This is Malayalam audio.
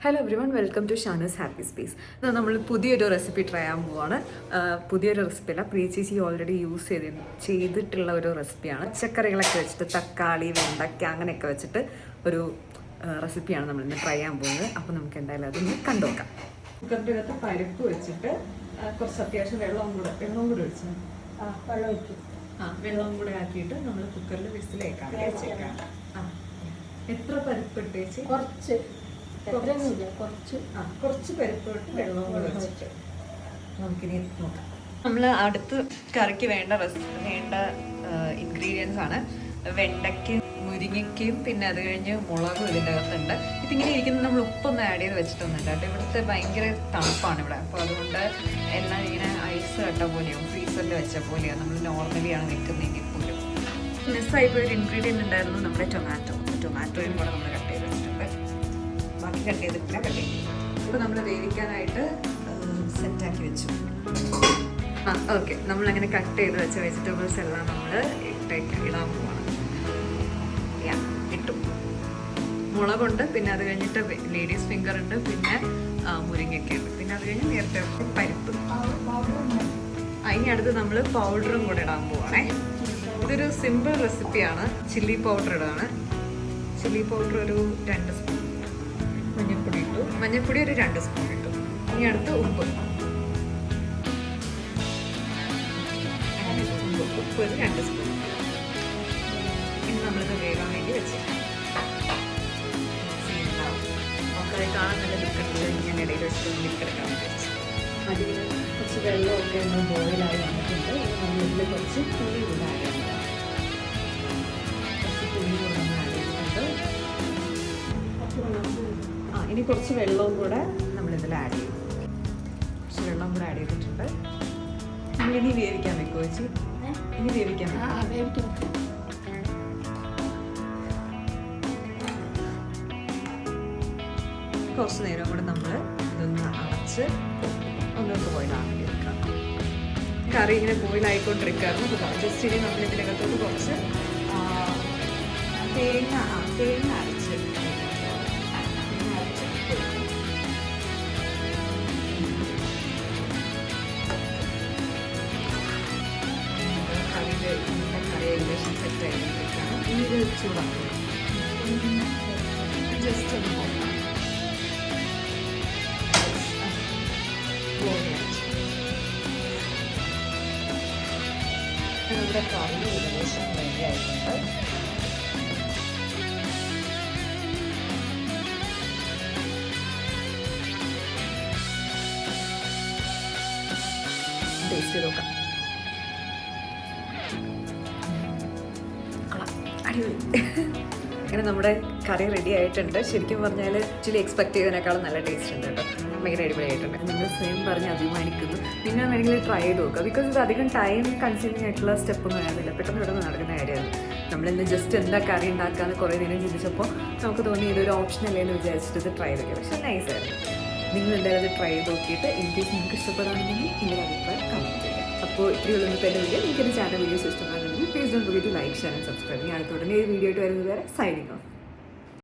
Hello everyone, welcome to Shanu's happy space. നമ്മൾ പുതിയൊരു റെസിപ്പി ട്രൈ ചെയ്യാൻ പോവാണ്. പുതിയൊരു റെസിപ്പിയല്ല, ചേച്ചി ഓൾറെഡി യൂസ് ചെയ്തിട്ടുള്ള ഒരു റെസിപ്പിയാണ്. പച്ചക്കറികളൊക്കെ വെച്ചിട്ട് തക്കാളി, വെണ്ടയ്ക്ക അങ്ങനെയൊക്കെ വെച്ചിട്ട് ഒരു റെസിപ്പിയാണ് നമ്മളിന്ന് ട്രൈ ചെയ്യാൻ പോകുന്നത്. അപ്പോൾ നമുക്ക് എന്തായാലും അതൊന്ന് കണ്ടുനോക്കാം. കുക്കറിൻ്റെ അകത്ത് പരിപ്പ് വെച്ചിട്ട് കുറച്ച് അത്യാവശ്യം വെള്ളം കൂടെ ഒഴിച്ചു വെള്ളം കൂടെ ആക്കിയിട്ട് നമ്മൾ കുക്കറിൽ വിസിലേക്കാൻ വെച്ചേക്കാം. എത്ര പരിപ്പ് ഇട്ടേച്ച്? കുറച്ച് പരിപ്പ് ഇട്ട് വെള്ളം കൂടെ വെച്ചിട്ട് നമുക്കിനി നോക്കാം. നമ്മൾ അടുത്ത് കറിക്ക് വേണ്ട ഇൻഗ്രീഡിയൻസ് ആണ് വെണ്ടയ്ക്കും മുരിങ്ങയ്ക്കയും പിന്നെ അത് കഴിഞ്ഞ് മുളകും ഇതിൻ്റെ അകത്തുണ്ട്. ഇതിങ്ങനെ ഇരിക്കുന്നത് നമ്മൾ ഉപ്പൊന്നും ആഡ് ചെയ്ത് വെച്ചിട്ടൊന്നുമില്ല കേട്ടോ. ഇവിടുത്തെ ഭയങ്കര തണുപ്പാണ് ഇവിടെ. അപ്പോൾ അതുകൊണ്ട് എല്ലാം ഇങ്ങനെ ഐസ് കട്ട പോലെയോ ഫ്രീസറിൽ വെച്ച പോലെയോ നമ്മൾ നോർമലിയാണ് വെക്കുന്നതെങ്കിൽ പോലും. മിസ്സായിപ്പോയി ഒരു ഇൻഗ്രീഡിയൻറ്റ് ഉണ്ടായിരുന്നു, നമ്മുടെ ടൊമാറ്റോയും കൂടെ നമ്മൾ കട്ട് ചെയ്ത് വെച്ചിട്ടുണ്ട്. ബാക്കി കട്ട് ചെയ്തിട്ടില്ല, കട്ട് ചെയ്തു. ഇപ്പോൾ നമ്മൾ വേവിക്കാനായിട്ട് സെറ്റാക്കി വെച്ചു. ഓക്കെ, നമ്മളങ്ങനെ കട്ട് ചെയ്ത് വെച്ച വെജിറ്റബിൾസ് എല്ലാം നമ്മൾ ഇടാൻ പോവാണ്. ഇട്ടു. മുളകുണ്ട്, പിന്നെ അത് കഴിഞ്ഞിട്ട് ലേഡീസ് ഫിംഗർ ഉണ്ട്, പിന്നെ മുരിങ്ങയൊക്കെ ഉണ്ട്, പിന്നെ അത് കഴിഞ്ഞ് നേരത്തെ പരിപ്പ്. അതിന് അടുത്ത് നമ്മൾ പൗഡറും കൂടെ ഇടാൻ പോവാണേ. ഇതൊരു സിമ്പിൾ റെസിപ്പിയാണ്. ചില്ലി പൗഡർ ഇടാണ്. ചില്ലി പൗഡർ ഒരു 2 സ്പൂൺ. മഞ്ഞൾപ്പൊടി ഇട്ടു. മഞ്ഞൾപ്പൊടി ഒരു 2 സ്പൂൺ ഇട്ടു. ഇനി അടുത്ത് ഉപ്പ് ഒരു 2 സ്പൂൺ. ഇനി നമ്മളിത് വേകാൻ വേണ്ടി വെച്ചേക്കാം. മക്കളെ കാണാൻ നല്ല ലുക്കുണ്ട്. ഇങ്ങനെ ഇടയിൽ വെച്ചിട്ട് ലിക്കെടുക്കാൻ വേണ്ടി വെച്ചു. അതിൽ കുറച്ച് വെള്ളമൊക്കെ ഒന്ന് ബോയിലായി വന്നിട്ടുണ്ട്. നമ്മളിതിൽ കുറച്ച് പുളി കൂടെ ആഡ് ചെയ്യുന്നത്. കുറച്ച് പുളി കൂടെ നമ്മൾ ആഡ് ചെയ്തിട്ടുണ്ട്. ഇനി കുറച്ച് വെള്ളവും കൂടെ നമ്മളിതിൽ ആഡ് ചെയ്യും. കുറച്ച് വെള്ളം കൂടെ ആഡ് ചെയ്തിട്ടുണ്ട്. നമ്മളിനി വേവിക്കാൻ വെക്കുമോ ചേച്ചി? ഇനി വേവിക്കാൻ വെക്കും. കുറച്ച് നേരം കൂടെ നമ്മൾ ഇതൊന്ന് അടച്ച് ഒന്ന് ബോയിലാക്കി എടുക്കാം. കറി ഇങ്ങനെ ബോയിലായിക്കൊണ്ടിരിക്കുകയായിരുന്നു. ജസ്റ്റ് ഇനി നമ്മൾ ഇതിനകത്തോട്ട് കുറച്ച് തേങ്ങ അരച്ച് കറി ഏകദേശം സെറ്റ് ആയിരിക്കണം. ഇനി ഇത് ചൂടാക്കണം. ജസ്റ്റ് ഒന്ന് നോക്കാം. ഇവിടെ കറി ഏകദേശം റെഡി ആയിട്ടുണ്ട്. ടേസ്റ്റ് ചെയ്ത് നോക്കാം. അങ്ങനെ നമ്മുടെ കറി റെഡി ആയിട്ടുണ്ട്. ശരിക്കും പറഞ്ഞാൽ ആക്ച്വലി എക്സ്പെക്ട് ചെയ്തതിനേക്കാളും നല്ല ടേസ്റ്റ് ഉണ്ട് കേട്ടോ. ഭയങ്കര അടിപൊളിയായിട്ടുണ്ട്. നിങ്ങൾ സ്വയം പറഞ്ഞ് അഭിമാനിക്കുന്നു. നിങ്ങൾ വേണമെങ്കിൽ ട്രൈ ചെയ്ത് നോക്കുക. ബിക്കോസ് ഇത് അധികം ടൈം കൺസ്യൂമിങ് ആയിട്ടുള്ള സ്റ്റെപ്പൊന്നും ആയിരുന്നില്ല. പെട്ടെന്ന് പെട്ടെന്ന് നടക്കുന്ന കാര്യമാണ്. നമ്മളിന്ന് ജസ്റ്റ് എന്താ കറി ഉണ്ടാക്കാമെന്ന് കുറേ നേരം ചിന്തിച്ചപ്പോൾ നമുക്ക് തോന്നി ഇതൊരു ഓപ്ഷൻ അല്ലേ എന്ന് വിചാരിച്ചിട്ട് ഇത് ട്രൈ ചെയ്തൊക്കെ. പക്ഷേ നൈസായിരുന്നു. നിങ്ങൾ എന്തായാലും അത് ട്രൈ ചെയ്ത് നോക്കിയിട്ട് ഇൻ കേസ് നിങ്ങൾക്ക് ഇഷ്ടപ്പെടാണെങ്കിൽ നിങ്ങളുടെ അഭിപ്രായം കമൻറ്റ് ചെയ്യുക. അപ്പോൾ ഇത്രയുള്ള ഇന്നത്തെ എൻ്റെ വീഡിയോ. നിങ്ങൾക്ക് എൻ്റെ ചാനൽ വീഡിയോസ് ഇഷ്ടമാണെങ്കിൽ please don't forget to like, share and subscribe. ഞാൻ അടുത്ത ഉടനെ ഒരു വീഡിയോ ആയിട്ട് വരുന്നത് വരെ സൈനിങ് ഓഫ്.